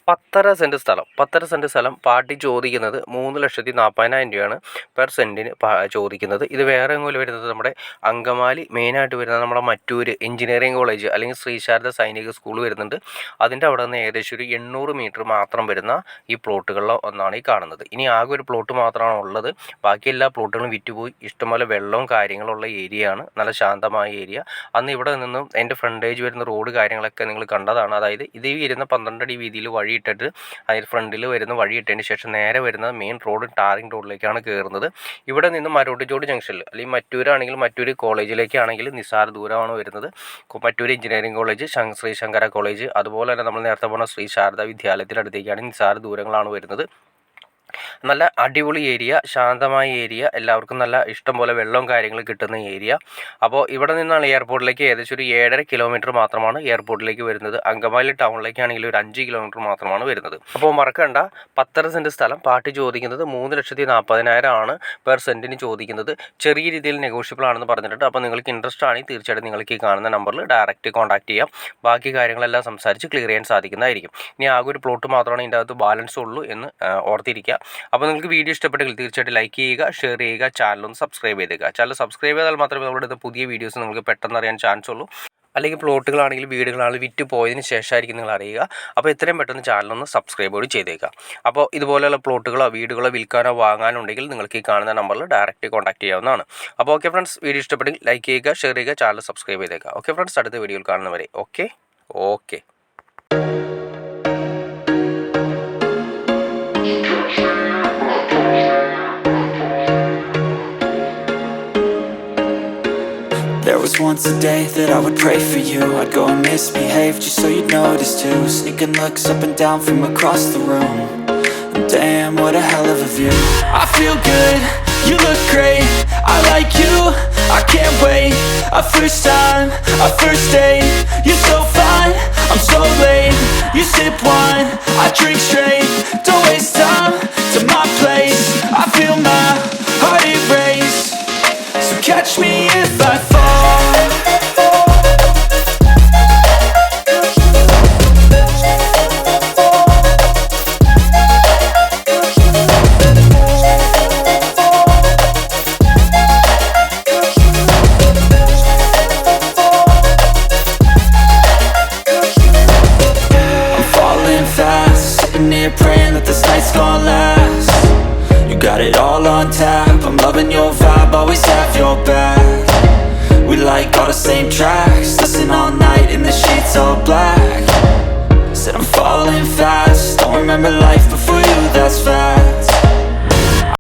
10.5 cent സ്ഥലം party ചോദിക്കുന്നത് 3,40,000 രൂപയാണ് പെർ സെൻറ്റിന് ചോദിക്കുന്നത്. ഇത് വേറെ എങ്ങോട്ട് വരുന്നത് നമ്മുടെ അങ്കമാലി മെയിനായിട്ട് വരുന്നത് നമ്മുടെ മറ്റൂര് എഞ്ചിനീയറിംഗ് കോളേജ് അല്ലെങ്കിൽ ശ്രീശാരദ സൈനിക സ്കൂൾ വരുന്നുണ്ട്. അതിൻ്റെ അവിടെ നിന്ന് ഏകദേശം ഒരു 800 മീറ്റർ മാത്രം വരുന്ന ഈ പ്ലോട്ടുകളിൽ ഒന്നാണ് ഈ കാണുന്നത്. ഇനി ആകെ ഒരു പ്ലോട്ട് മാത്രമാണ് ഉള്ളത്. ബാക്കി എല്ലാ പ്ലോട്ടുകളും വിറ്റുപോയി. ഇഷ്ടംപോലെ വെള്ളവും കാര്യങ്ങളുള്ള ഏരിയയാണ്, നല്ല ശാന്തമായ ഏരിയ. അന്ന് ഇവിടെ നിന്നും എൻ്റെ ഫ്രണ്ടേജ് വരുന്ന റോഡ് കാര്യങ്ങളൊക്കെ നിങ്ങൾ കണ്ടതാണ്. അതായത് ഇത് ഈ വരുന്ന 12 അടി വീതിയിൽ വഴിയിട്ടിട്ട് അതിൽ ഫ്രണ്ടിൽ വരുന്ന വഴിയിട്ടതിന് ശേഷം നേരെ വരുന്നത് മെയിൻ റോഡ് ടാറിംഗ് റോഡിലേക്കാണ് കയറുന്നത്. ഇവിടെ നിന്ന് മരോട്ടിച്ചോട് ജംഗ്ഷനിൽ അല്ലെങ്കിൽ മറ്റൂരാണെങ്കിൽ മറ്റൂര് കോളേജിലേക്കാണെങ്കിൽ നിസ്സാര ദൂരമാണ് വരുന്നത്. Mattoor engineering college, Sri Sankara college, അതുപോലെ തന്നെ നമ്മൾ നേരത്തെ പറഞ്ഞ ശ്രീ ശാരദ വിദ്യാലയത്തിൻ്റെ അടുത്തേക്കാണ് നിസ്സാര ദൂരങ്ങളാണ് വരുന്നത്. നല്ല അടിപൊളി ഏരിയ, ശാന്തമായ ഏരിയ, എല്ലാവർക്കും നല്ല ഇഷ്ടം പോലെ വെള്ളവും കാര്യങ്ങളും കിട്ടുന്ന ഏരിയ. അപ്പോൾ ഇവിടെ നിന്നാണ് എയർപോർട്ടിലേക്ക് ഏകദേശം ഒരു 7.5 കിലോമീറ്റർ മാത്രമാണ് എയർപോർട്ടിലേക്ക് വരുന്നത്. അങ്കമാലി ടൗണിലേക്കാണെങ്കിൽ ഒരു 5 കിലോമീറ്റർ മാത്രമാണ് വരുന്നത്. അപ്പോൾ മറക്കണ്ട, 10.5 സെൻറ്റ് സ്ഥലം പാർട്ടി ചോദിക്കുന്നത് 3,40,000 ആണ് പെർ സെൻറ്റിന് ചോദിക്കുന്നത്. ചെറിയ രീതിയിൽ നെഗോഷ്യബിൾ ആണെന്ന് പറഞ്ഞിട്ടുണ്ട്. അപ്പോൾ നിങ്ങൾക്ക് ഇൻട്രസ്റ്റ് ആണെങ്കിൽ തീർച്ചയായിട്ടും നിങ്ങൾക്ക് ഈ കാണുന്ന നമ്പറിൽ ഡയറക്റ്റ് കോൺടാക്ട് ചെയ്യാം. ബാക്കി കാര്യങ്ങളെല്ലാം സംസാരിച്ച് ക്ലിയർ ചെയ്യാൻ സാധിക്കുന്നതായിരിക്കും. ഇനി ആകെ ഒരു പ്ലോട്ട് മാത്രമാണ് ഇതിൻ്റെ അകത്ത് ബാലൻസ് ഉള്ളൂ എന്ന് ഓർത്തിരിക്കുക. അപ്പോൾ നിങ്ങൾക്ക് വീഡിയോ ഇഷ്ടപ്പെട്ടെങ്കിൽ തീർച്ചയായിട്ടും ലൈക്ക് ചെയ്യുക, ഷെയർ ചെയ്യുക, ചാനലൊന്ന് സബ്സ്ക്രൈബ് ചെയ്തേക്കുക. ചാനൽ സബ്സ്ക്രൈബ് ചെയ്താൽ മാത്രമേ നമ്മുടെ പുതിയ വീഡിയോസ് നിങ്ങൾക്ക് പെട്ടെന്ന് അറിയാൻ ചാൻസ് ഉള്ളൂ. അല്ലെങ്കിൽ പ്ലോട്ടുകളാണെങ്കിൽ വീടുകളാണെങ്കിൽ വിറ്റ് പോയതിന് ശേഷമായിരിക്കും നിങ്ങൾ അറിയുക. അപ്പോൾ എത്രയും പെട്ടെന്ന് ചാനലൊന്ന് സബ്സ്ക്രൈബ് കൂടി ചെയ്തേക്കുക. അപ്പോൾ ഇതുപോലെയുള്ള പ്ലോട്ടുകളോ വീടുകളോ വിൽക്കാനോ വാങ്ങാനോ ഉണ്ടെങ്കിൽ നിങ്ങൾക്ക് ഈ കാണുന്ന നമ്പറിൽ ഡയറക്റ്റ് കോൺടാക്ട് ചെയ്യാവുന്നതാണ്. അപ്പോൾ ഓക്കെ ഫ്രണ്ട്സ്, വീഡിയോ ഇഷ്ടപ്പെട്ടെങ്കിൽ ലൈക്ക് ചെയ്യുക, ഷെയർ ചെയ്യുക, ചാനൽ സബ്സ്ക്രൈബ് ചെയ്തേക്കുക. ഓക്കെ ഫ്രണ്ട്സ്, അടുത്ത വീഡിയോയിൽ കാണുന്നവരെ okay. There was once a day that I would pray for you. I'd go and misbehave just so you'd notice too. Sneaking looks up and down from across the room. And damn, what a hell of a view. I feel good, you look great, I like you, I can't wait. A first time, a first date, you're so fine, I'm so late. You sip wine, I drink straight. Don't waste time to my place. I feel my heart erase. So catch me if I fall. Praying that this night's gonna last. You got it all on tap, I'm loving your vibe, always have your back. We like all the same tracks, listen all night in the sheets all black. Said I'm falling fast, don't remember life before you, that's fact.